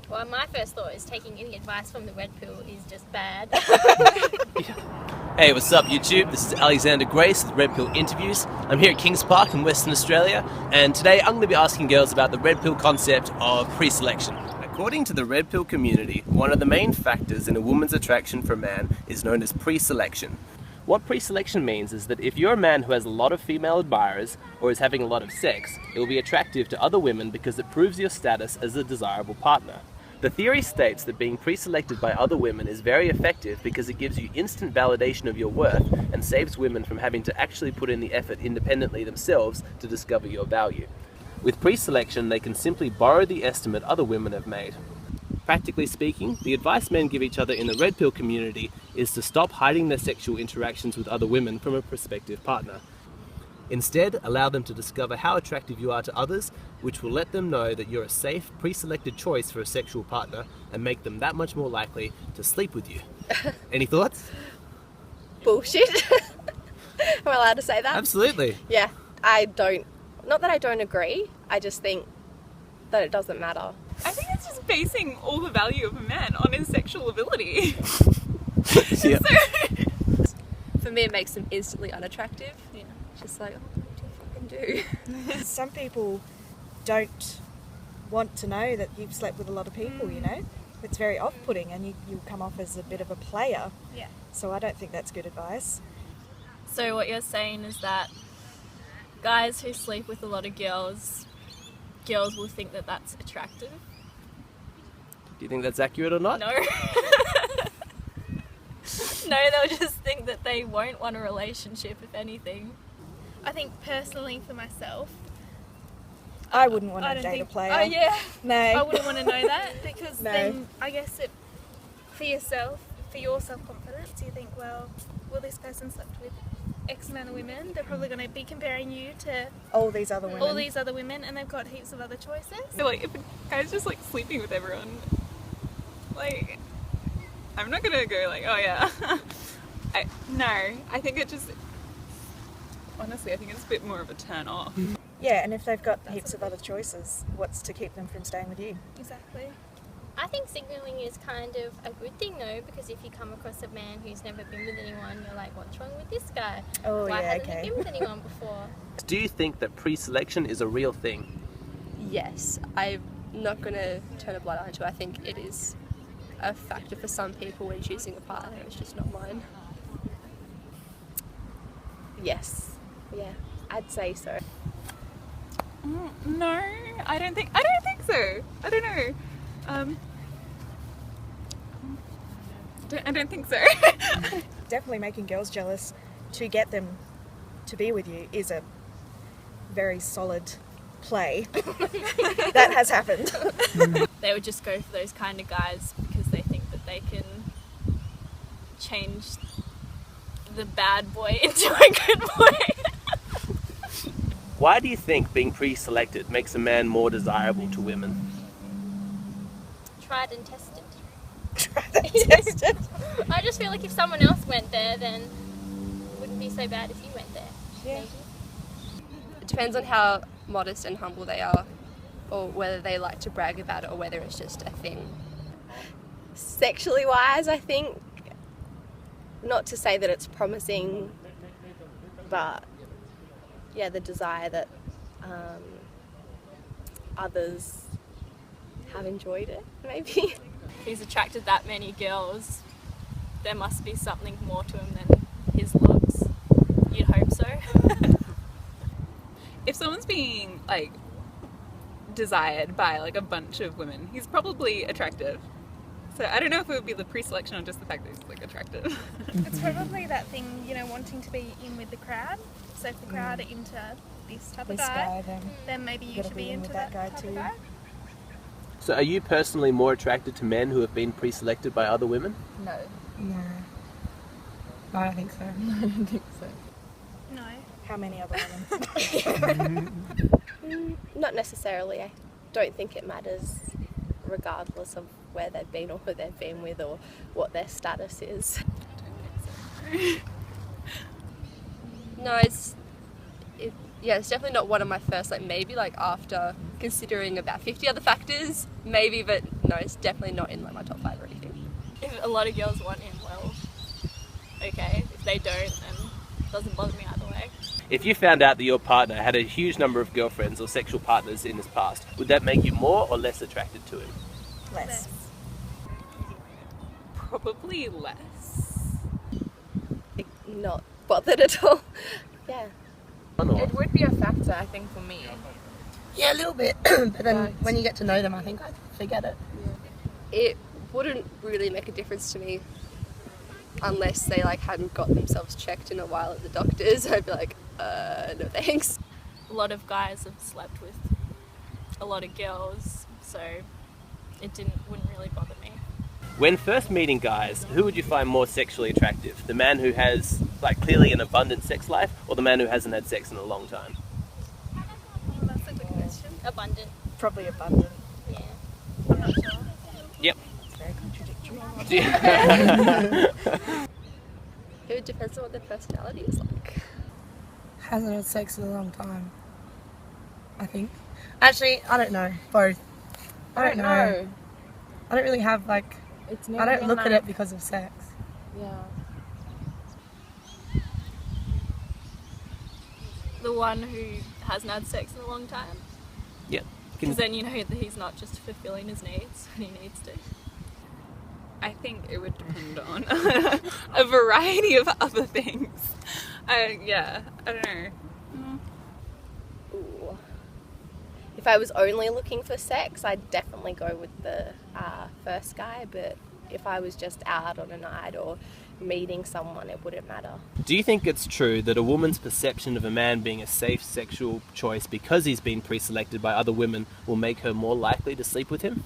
Well, my first thought is taking any advice from the red pill is just bad. Hey, what's up YouTube? This is Alexander Grace with Red Pill Interviews. I'm here at Kings Park in Western Australia, and today I'm going to be asking girls about the red pill concept of preselection. According to the red pill community, one of the main factors in a woman's attraction for a man is known as preselection. What preselection means is that if you're a man who has a lot of female admirers or is having a lot of sex, it will be attractive to other women because it proves your status as a desirable partner. The theory states that being preselected by other women is very effective because it gives you instant validation of your worth and saves women from having to actually put in the effort independently themselves to discover your value. With preselection, they can simply borrow the estimate other women have made. Practically speaking, the advice men give each other in the red pill community is to stop hiding their sexual interactions with other women from a prospective partner. Instead, allow them to discover how attractive you are to others, which will let them know that you're a safe, pre-selected choice for a sexual partner and make them that much more likely to sleep with you. Any thoughts? Bullshit. Am I allowed to say that? Absolutely. Yeah, not that I don't agree, I just think that it doesn't matter. I think it's just basing all the value of a man on his sexual ability. Yeah. For me, it makes them instantly unattractive. Yeah. Just like, oh, what do you fucking do? Some people don't want to know that you've slept with a lot of people, you know? It's very off-putting and you come off as a bit of a player. Yeah. So I don't think that's good advice. So what you're saying is that guys who sleep with a lot of girls will think that that's attractive? Do you think that's accurate or not? No. No, they'll just think that they won't want a relationship, if anything. I think personally for myself, I wouldn't want I to don't date think, a player. Oh yeah, No. I wouldn't want to know that because No. then I guess it for yourself, for your self-confidence, you think, well, this person slept with X amount of women? They're probably going to be comparing you to All these other women. all these other women, and they've got heaps of other choices. I feel like if a guy's just like sleeping with everyone, like, I'm not gonna go like, oh yeah. I think it just, honestly, I think it's a bit more of a turn off. Yeah, and if they've got heaps of other choices, what's to keep them from staying with you? Exactly. I think signaling is kind of a good thing though, because if you come across a man who's never been with anyone, you're like, what's wrong with this guy? Oh, Why yeah, hasn't okay. he been with anyone before? Do you think that preselection is a real thing? Yes, I'm not going to turn a blind eye to it. I think it is a factor for some people when choosing a partner. It's just not mine. Yes. Yeah, I'd say so. No, I don't think so. I don't know. I don't think so. Definitely making girls jealous to get them to be with you is a very solid play. That has happened. They would just go for those kind of guys because they think that they can change the bad boy into a good boy. Why do you think being pre-selected makes a man more desirable to women? Tried and tested. Tested. I just feel like if someone else went there, then it wouldn't be so bad if you went there. Yeah. Maybe. It depends on how modest and humble they are, or whether they like to brag about it, or whether it's just a thing. Sexually wise, I think, not to say that it's promising, but yeah, the desire that others have enjoyed it, maybe. If he's attracted that many girls, there must be something more to him than his looks. You'd hope so. If someone's being like desired by like a bunch of women, he's probably attractive. So I don't know if it would be the pre-selection or just the fact that he's like attractive. It's probably that thing, wanting to be in with the crowd. So if the crowd are into this type of This guy, guy, then maybe you gotta should be be in into with that guy type too. of guy. So are you personally more attracted to men who have been pre-selected by other women? No. No. I don't think so. I don't think so. No. How many other women? Not necessarily. I don't think it matters regardless of where they've been or who they've been with or what their status is. No, it's definitely not one of my first, maybe after considering about 50 other factors, maybe, but no, it's definitely not in like my top 5 or anything. If a lot of girls want him, well, okay. If they don't, then it doesn't bother me either way. If you found out that your partner had a huge number of girlfriends or sexual partners in his past, would that make you more or less attracted to him? Less. Probably less. Not bothered at all. Yeah. It would be a factor, I think, for me. Yeah, a little bit. But then when you get to know them, I think I forget it. It wouldn't really make a difference to me unless they like hadn't got themselves checked in a while at the doctor's. I'd be like, no thanks. A lot of guys have slept with a lot of girls, so it wouldn't really bother me. When first meeting guys, who would you find more sexually attractive? The man who has, like, clearly an abundant sex life, or the man who hasn't had sex in a long time? That's a good question. Abundant. Probably abundant. Yeah. I'm not sure. Yep. It's very contradictory. It depends on what their personality is like. Hasn't had sex in a long time, I think. Actually, I don't know. Both. I don't know. I don't really have like. It's I never don't been look at like- it because of sex. Yeah. The one who hasn't had sex in a long time. Yep. Because then you know that he's not just fulfilling his needs when he needs to. I think it would depend on a variety of other things. Yeah, I don't know. Ooh. If I was only looking for sex, I'd definitely go with the first guy, but if I was just out on a night or meeting someone, it wouldn't matter. Do you think it's true that a woman's perception of a man being a safe sexual choice because he's been pre-selected by other women will make her more likely to sleep with him?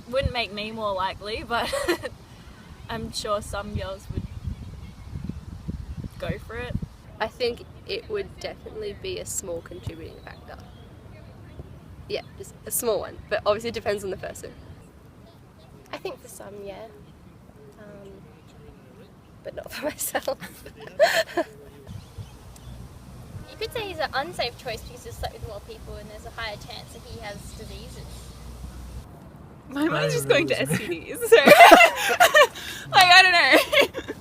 Wouldn't make me more likely, but I'm sure some girls would go for it. I think it would definitely be a small contributing factor. Yeah, just a small one, but obviously it depends on the person. I think for some, yeah. But not for myself. You could say he's an unsafe choice because he's slept with more people and there's a higher chance that he has diseases. My mind's just going to STDs, so like I don't know.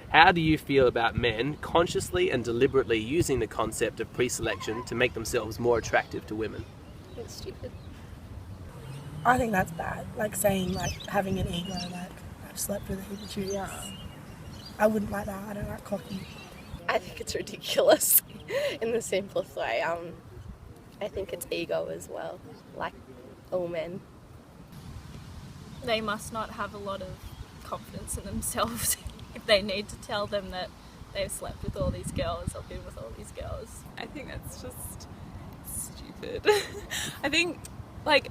How do you feel about men consciously and deliberately using the concept of pre-selection to make themselves more attractive to women? It's stupid. I think that's bad. Like saying, like having an ego, like I've slept with a heap of dudes. Yeah. I wouldn't like that. I don't like cocky. I think it's ridiculous in the simplest way. I think it's ego as well, like all men. They must not have a lot of confidence in themselves if they need to tell them that they've slept with all these girls or been with all these girls. I think that's just stupid. I think, like,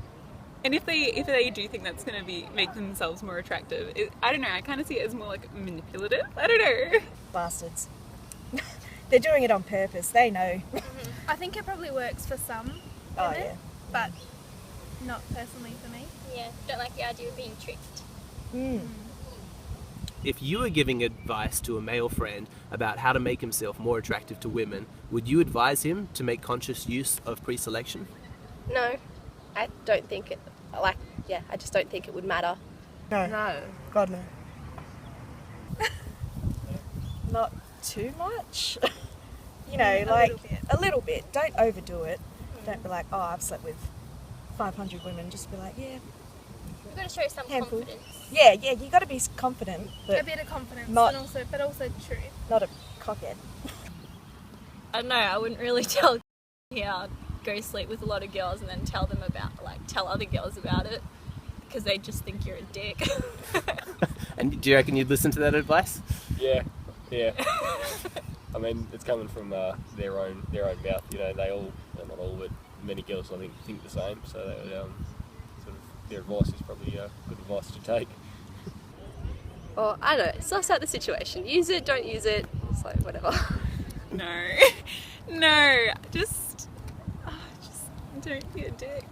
and if they do think that's going to make themselves more attractive, I don't know. I kind of see it as more like manipulative. I don't know. Bastards. They're doing it on purpose. They know. I think it probably works for some women, Oh, yeah. but not personally for me. Yeah, don't like the idea of being tricked. If you were giving advice to a male friend about how to make himself more attractive to women, would you advise him to make conscious use of pre-selection? No, I don't think it, I just don't think it would matter. No. No. God, no. Not too much. You know, like a little bit. Don't overdo it. Don't be like, oh, I've slept with 500 women. Just be like, yeah, You've got to show some Handful. confidence. yeah. You got to be confident, A but bit of confidence, Not- but also truth. not a cockhead. I don't know, I wouldn't really tell go sleep with a lot of girls and then tell other girls about it because they just think you're a dick. And do you reckon you'd listen to that advice? Yeah. I mean, it's coming from their own mouth. You know, they all, well, not all, but many girls I think the same. So they sort of their advice is probably good advice to take. Or I don't know, suss out the situation. Use it, don't use it. It's like whatever. No, just don't be a dick.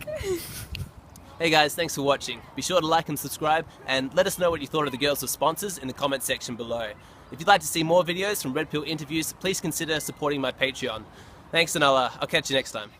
Hey guys, thanks for watching. Be sure to like and subscribe, and let us know what you thought of the girls' sponsors in the comment section below. If you'd like to see more videos from Red Pill interviews, please consider supporting my Patreon. Thanks, and I'll catch you next time.